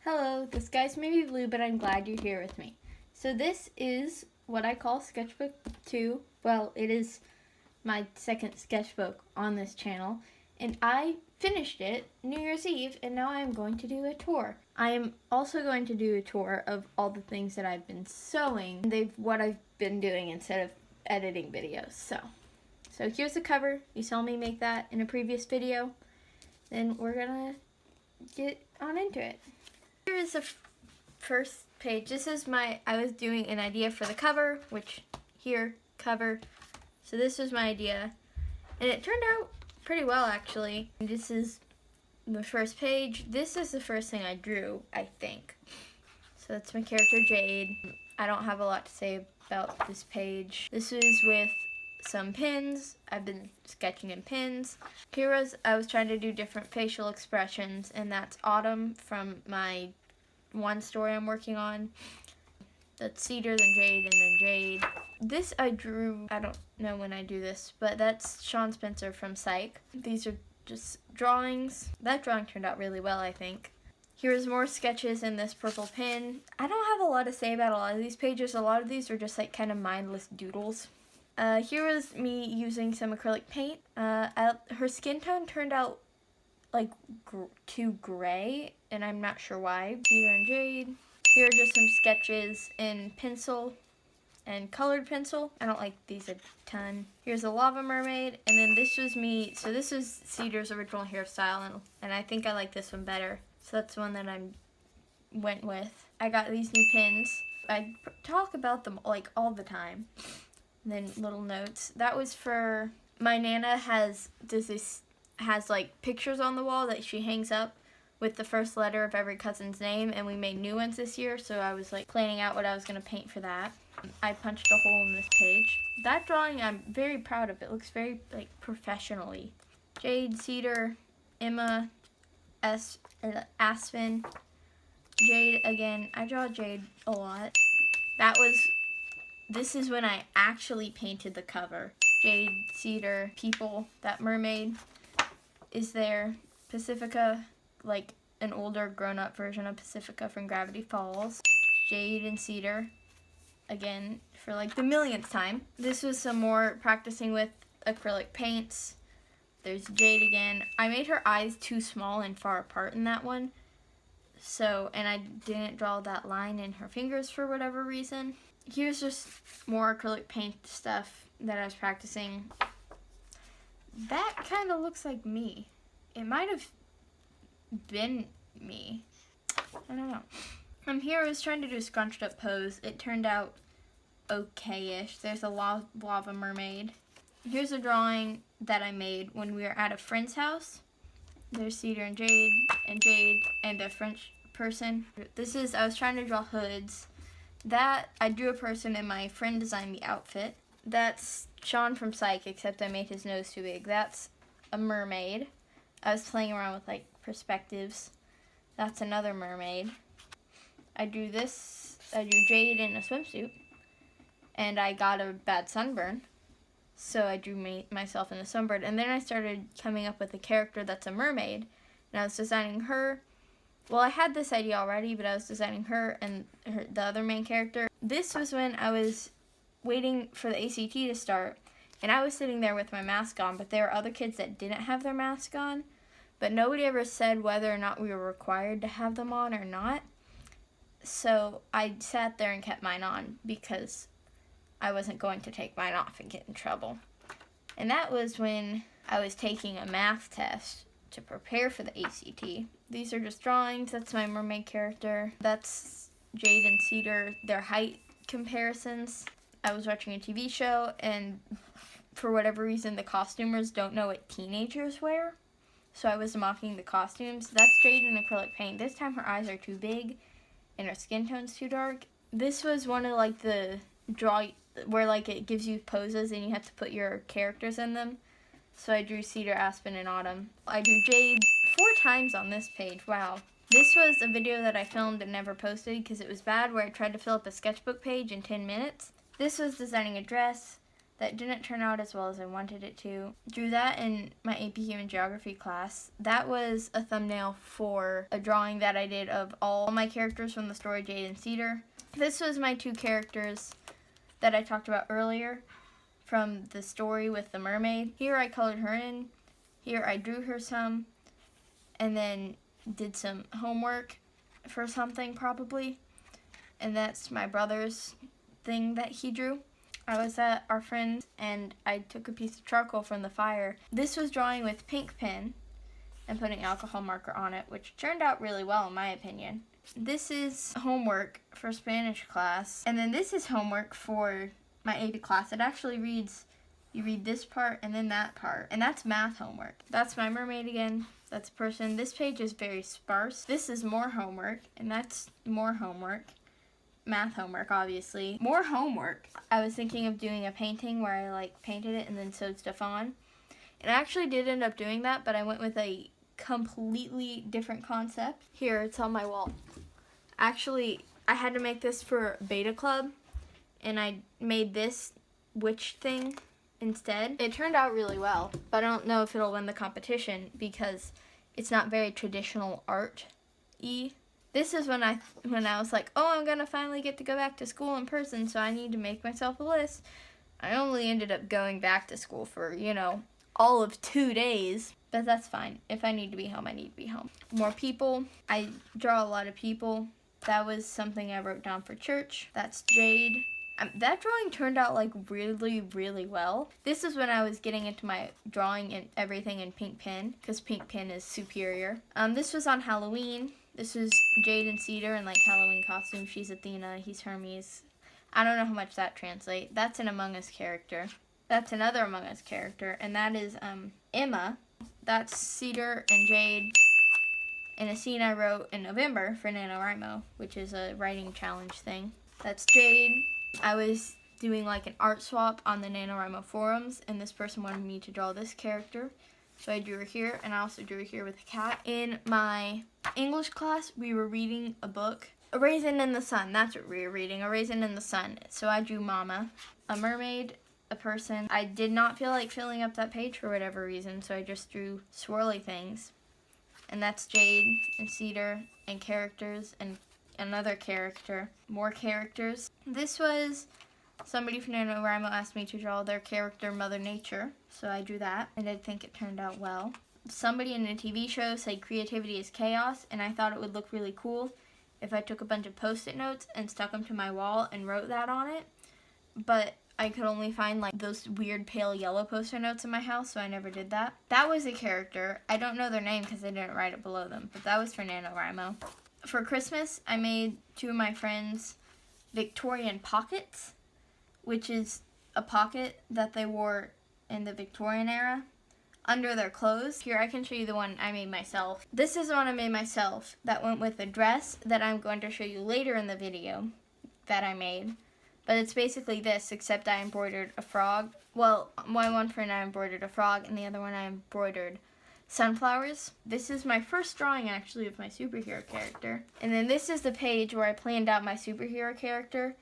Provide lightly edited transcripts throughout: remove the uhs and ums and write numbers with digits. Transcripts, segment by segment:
Hello, the skies may be blue, but I'm glad you're here with me. So this is what I call Sketchbook 2. Well, it is my second sketchbook on this channel, and I finished it New Year's Eve, and now I'm going to do a tour. I am also going to do a tour of all the things that I've been sewing, what I've been doing instead of editing videos. So here's the cover. You saw me make that in a previous video. Then we're gonna get on into it. Here is the first page. This is I was doing an idea for the cover, cover. So this was my idea, and it turned out pretty well actually. This is the first page. This is the first thing I drew, I think. So that's my character Jade. I don't have a lot to say about this page. This is with some pins. I've been sketching in pins. I was trying to do different facial expressions, and that's Autumn from my one story I'm working on. That's Cedar, then Jade, and then Jade. This I drew, I don't know when I do this, but that's Sean Spencer from Psych. These are just drawings. That drawing turned out really well, I think. Here's more sketches in this purple pin. I don't have a lot to say about a lot of these pages. A lot of these are just like kind of mindless doodles. Here was me using some acrylic paint. Her skin tone turned out like too gray, and I'm not sure why. Cedar and Jade. Here are just some sketches in pencil and colored pencil. I don't like these a ton. Here's a lava mermaid, and then this was me. So this is Cedar's original hairstyle, and I think I like this one better. So that's the one that I went with. I got these new pins. I talk about them like all the time. And then little notes. That was for my Nana has like pictures on the wall that she hangs up with the first letter of every cousin's name, and we made new ones this year, so I was like planning out what I was going to paint for that. I punched a hole in this page. That drawing I'm very proud of. It looks very like professionally. Jade, Cedar, Emma, Aspen, Jade again. I draw Jade a lot. This is when I actually painted the cover. Jade, Cedar, people, that mermaid is there. Pacifica, like an older grown-up version of Pacifica from Gravity Falls. Jade and Cedar, again, for like the millionth time. This was some more practicing with acrylic paints. There's Jade again. I made her eyes too small and far apart in that one. And I didn't draw that line in her fingers for whatever reason. Here's just more acrylic paint stuff that I was practicing. That kind of looks like me. It might have been me. I don't know. Here I was trying to do a scrunched up pose. It turned out okay-ish. There's a lava mermaid. Here's a drawing that I made when we were at a friend's house. There's Cedar and Jade, and a French person. I was trying to draw hoods. I drew a person and my friend designed the outfit. That's Sean from Psych, except I made his nose too big. That's a mermaid. I was playing around with like perspectives. That's another mermaid. I drew Jade in a swimsuit, and I got a bad sunburn, so I drew myself in a sunburn. And then I started coming up with a character that's a mermaid, and I was designing her. Well, I had this idea already, but I was designing her and the other main character. This was when I was waiting for the ACT to start, and I was sitting there with my mask on, but there were other kids that didn't have their mask on, but nobody ever said whether or not we were required to have them on or not. So I sat there and kept mine on because I wasn't going to take mine off and get in trouble. And that was when I was taking a math test to prepare for the ACT. These are just drawings. That's my mermaid character. That's Jade and Cedar, their height comparisons. I was watching a TV show, and for whatever reason, the costumers don't know what teenagers wear. So I was mocking the costumes. That's Jade in acrylic paint. This time her eyes are too big and her skin tone's too dark. This was one of like the where like it gives you poses and you have to put your characters in them. So I drew Cedar, Aspen, and Autumn. I drew Jade 4 times on this page. Wow. This was a video that I filmed and never posted because it was bad, where I tried to fill up a sketchbook page in 10 minutes. This was designing a dress. that didn't turn out as well as I wanted it to. Drew that in my AP Human Geography class. That was a thumbnail for a drawing that I did of all my characters from the story Jade and Cedar. This was my 2 characters that I talked about earlier from the story with the mermaid. Here I colored her in. Here I drew her some, and then did some homework for something probably. And that's my brother's thing that he drew. I was at our friend's and I took a piece of charcoal from the fire. This was drawing with pink pen and putting alcohol marker on it, which turned out really well in my opinion. This is homework for Spanish class, and then this is homework for my AP class. It actually reads, you read this part and then that part, and that's math homework. That's my mermaid again. That's a person. This page is very sparse. This is more homework, and that's more homework. Math homework, obviously. More homework. I was thinking of doing a painting where I painted it and then sewed stuff on. And I actually did end up doing that, but I went with a completely different concept. Here, it's on my wall. Actually, I had to make this for Beta Club, and I made this witch thing instead. It turned out really well, but I don't know if it'll win the competition because it's not very traditional art-y. This is when I was like, oh, I'm going to finally get to go back to school in person, so I need to make myself a list. I only ended up going back to school for, all of 2 days, but that's fine. If I need to be home, I need to be home. More people. I draw a lot of people. That was something I wrote down for church. That's Jade. That drawing turned out really, really well. This is when I was getting into my drawing and everything in pink pen, because pink pen is superior. This was on Halloween. This was Jade and Cedar in Halloween costume. She's Athena, he's Hermes. I don't know how much that translates. That's an Among Us character. That's another Among Us character, and that is Emma. That's Cedar and Jade in a scene I wrote in November for NaNoWriMo, which is a writing challenge thing. That's Jade. I was doing an art swap on the NaNoWriMo forums, and this person wanted me to draw this character. So I drew her here, and I also drew her here with a cat. In my English class, we were reading a book, A Raisin in the Sun. That's what we were reading, A Raisin in the Sun. So I drew Mama, a mermaid, a person. I did not feel like filling up that page for whatever reason, so I just drew swirly things. And that's Jade and Cedar and characters and another character. More characters. This was somebody from NaNoWriMo asked me to draw their character Mother Nature, so I drew that, and I think it turned out well. Somebody in a TV show said creativity is chaos, and I thought it would look really cool if I took a bunch of post-it notes and stuck them to my wall and wrote that on it, but I could only find those weird pale yellow post-it notes in my house, so I never did that. That was a character. I don't know their name because I didn't write it below them, but that was for NaNoWriMo. For Christmas, I made 2 of my friends Victorian Pockets, which is a pocket that they wore in the Victorian era under their clothes. Here, I can show you the one I made myself. This is the one I made myself that went with a dress that I'm going to show you later in the video that I made. But it's basically this, except I embroidered a frog. Well, one friend I embroidered a frog, and the other one I embroidered sunflowers. This is my first drawing, actually, of my superhero character. And then this is the page where I planned out my superhero character.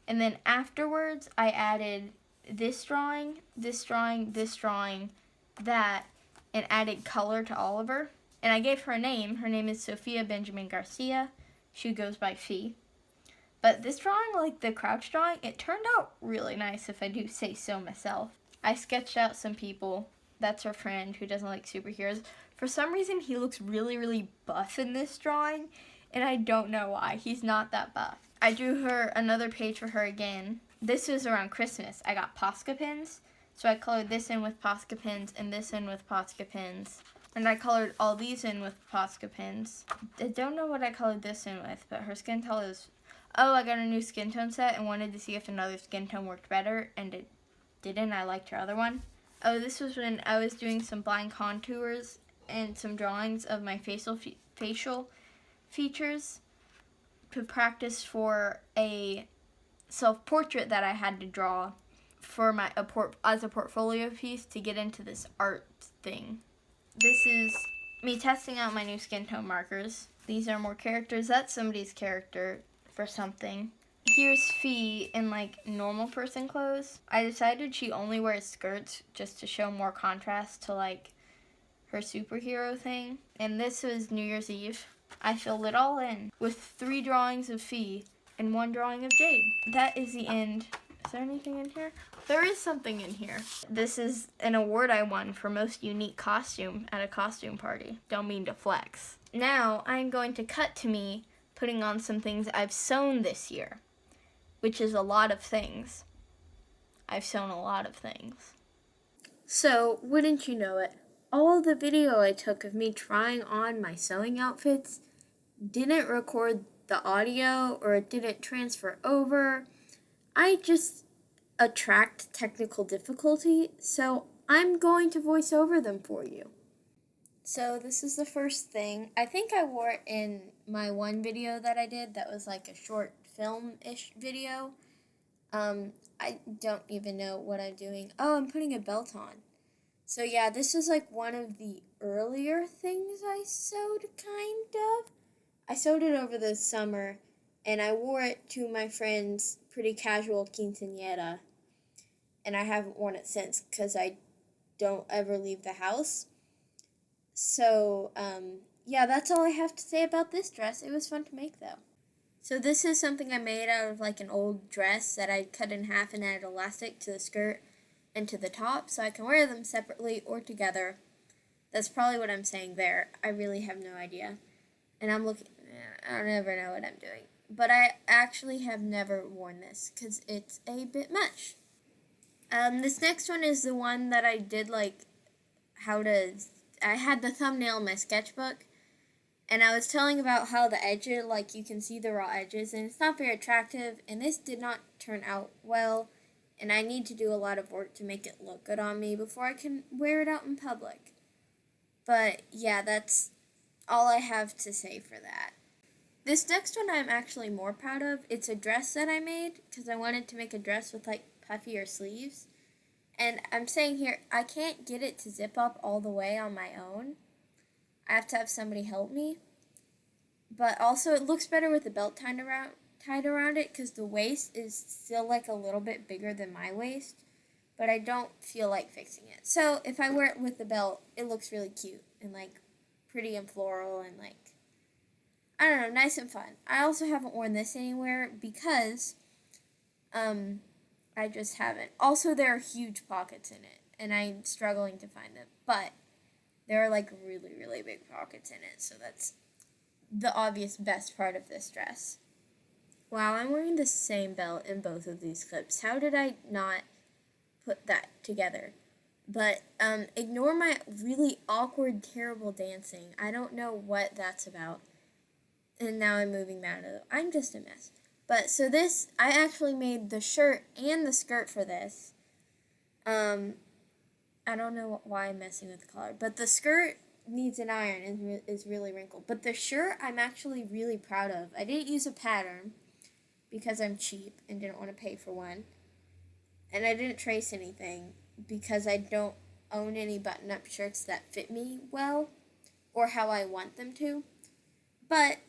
And then afterwards, I added this drawing, this drawing, this drawing, that, and added color to Oliver. And I gave her a name. Her name is Sophia Benjamin Garcia. She goes by Fee. But this drawing, the crouch drawing, it turned out really nice, if I do say so myself. I sketched out some people. That's her friend who doesn't like superheroes. For some reason, he looks really, really buff in this drawing, and I don't know why. He's not that buff. I drew her another page for her again. This was around Christmas. I got Posca pins, so I colored this in with Posca pins and this in with Posca pins. And I colored all these in with Posca pins. I don't know what I colored this in with, but her skin tone is... Oh, I got a new skin tone set and wanted to see if another skin tone worked better, and it didn't. I liked her other one. Oh, this was when I was doing some blind contours and some drawings of my facial features to practice for a self-portrait that I had to draw for as a portfolio piece to get into this art thing. This is me testing out my new skin tone markers. These are more characters. That's somebody's character for something. here's Fee in like normal person clothes. I decided she only wears skirts just to show more contrast to like her superhero thing. And this was New Year's Eve. I filled it all in with 3 drawings of Fee and 1 drawing of Jade. That is the end. Is there anything in here? There is something in here. This is an award I won for most unique costume at a costume party. Don't mean to flex. Now I'm going to cut to me putting on some things I've sewn this year, which is a lot of things. I've sewn a lot of things. So, wouldn't you know it, all the video I took of me trying on my sewing outfits didn't record the audio or it didn't transfer over. I just attract technical difficulty, so I'm going to voice over them for you. So this is the first thing. I think I wore it in my one video that I did that was like a short film-ish video. I don't even know what I'm doing. Oh, I'm putting a belt on. So yeah, this is like one of the earlier things I sewed, kind of. I sewed it over the summer, and I wore it to my friend's pretty casual quinceañera, and I haven't worn it since because I don't ever leave the house. So, yeah, that's all I have to say about this dress. It was fun to make, though. So this is something I made out of, like, an old dress that I cut in half and added elastic to the skirt and to the top, so I can wear them separately or together. That's probably what I'm saying there. I really have no idea. And I don't ever know what I'm doing. But I actually have never worn this, because it's a bit much. This next one is the one that I did, like, I had the thumbnail in my sketchbook, and I was telling about how the edges, like, you can see the raw edges, and it's not very attractive, and this did not turn out well, and I need to do a lot of work to make it look good on me before I can wear it out in public. But, yeah, that's all I have to say for that. This next one I'm actually more proud of. It's a dress that I made, because I wanted to make a dress with, like, puffier sleeves. And I'm saying here, I can't get it to zip up all the way on my own. I have to have somebody help me. But also, it looks better with the belt tied around it, because the waist is still like a little bit bigger than my waist. But I don't feel like fixing it. So, if I wear it with the belt, it looks really cute and like pretty and floral and like, I don't know, nice and fun. I also haven't worn this anywhere because, I just haven't. Also, there are huge pockets in it, and I'm struggling to find them. But there are, like, really, really big pockets in it, so that's the obvious best part of this dress. Wow, I'm wearing the same belt in both of these clips. How did I not put that together? But, ignore my really awkward, terrible dancing. I don't know what that's about. And now I'm moving that. I'm just a mess. But, so this, I actually made the shirt and the skirt for this. I don't know why I'm messing with the collar. But the skirt needs an iron and is really wrinkled. But the shirt, I'm actually really proud of. I didn't use a pattern because I'm cheap and didn't want to pay for one. And I didn't trace anything because I don't own any button-up shirts that fit me well or how I want them to. But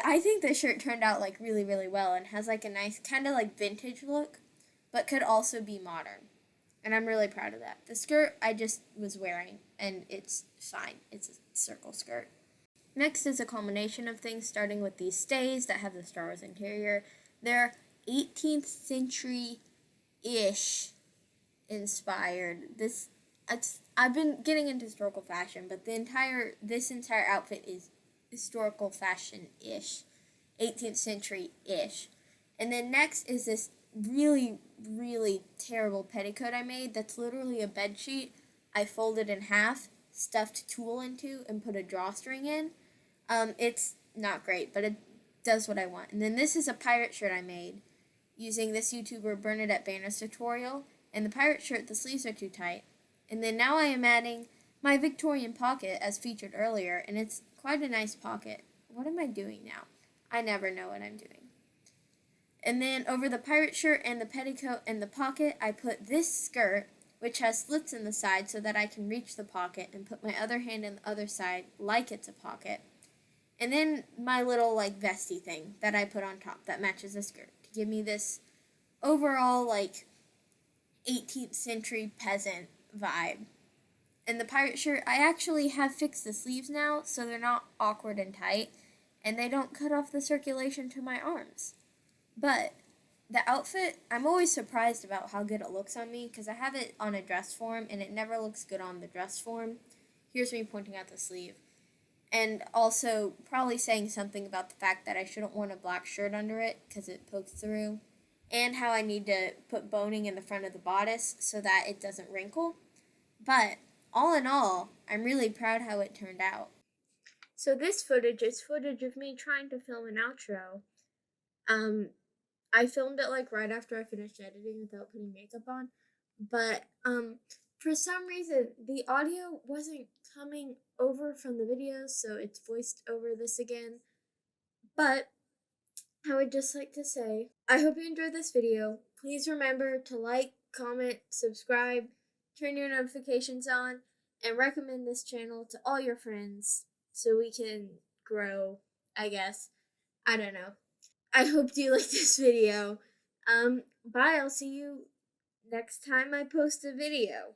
I think this shirt turned out, like, really, really well and has, like, a nice kind of, like, vintage look, but could also be modern. And I'm really proud of that. The skirt I just was wearing, and it's fine. It's a circle skirt. Next is a culmination of things, starting with these stays that have the Star Wars interior. They're 18th century-ish inspired. I've been getting into historical fashion, but this entire outfit is historical fashion-ish, 18th century-ish. And then next is this really, really terrible petticoat I made that's literally a bed sheet I folded in half, stuffed tulle into, and put a drawstring in. It's not great, but it does what I want. And then this is a pirate shirt I made using this YouTuber Bernadette Banner's tutorial. And the pirate shirt, the sleeves are too tight. And then now I am adding my Victorian pocket as featured earlier, and it's quite a nice pocket. What am I doing now? I never know what I'm doing. And then over the pirate shirt and the petticoat and the pocket, I put this skirt, which has slits in the side so that I can reach the pocket and put my other hand in the other side like it's a pocket. And then my little like vesty thing that I put on top that matches the skirt to give me this overall like 18th century peasant vibe. And the pirate shirt, I actually have fixed the sleeves now so they're not awkward and tight and they don't cut off the circulation to my arms. But the outfit, I'm always surprised about how good it looks on me because I have it on a dress form and it never looks good on the dress form. Here's me pointing out the sleeve. And also probably saying something about the fact that I shouldn't want a black shirt under it because it pokes through. And how I need to put boning in the front of the bodice so that it doesn't wrinkle. But all in all, I'm really proud how it turned out. So this footage is footage of me trying to film an outro. I filmed it like right after I finished editing without putting makeup on. But for some reason the audio wasn't coming over from the video, so it's voiced over this again. But I would just like to say, I hope you enjoyed this video. Please remember to like, comment, subscribe, turn your notifications on, and recommend this channel to all your friends so we can grow, I guess. I don't know. I hope you like this video. Bye. I'll see you next time I post a video.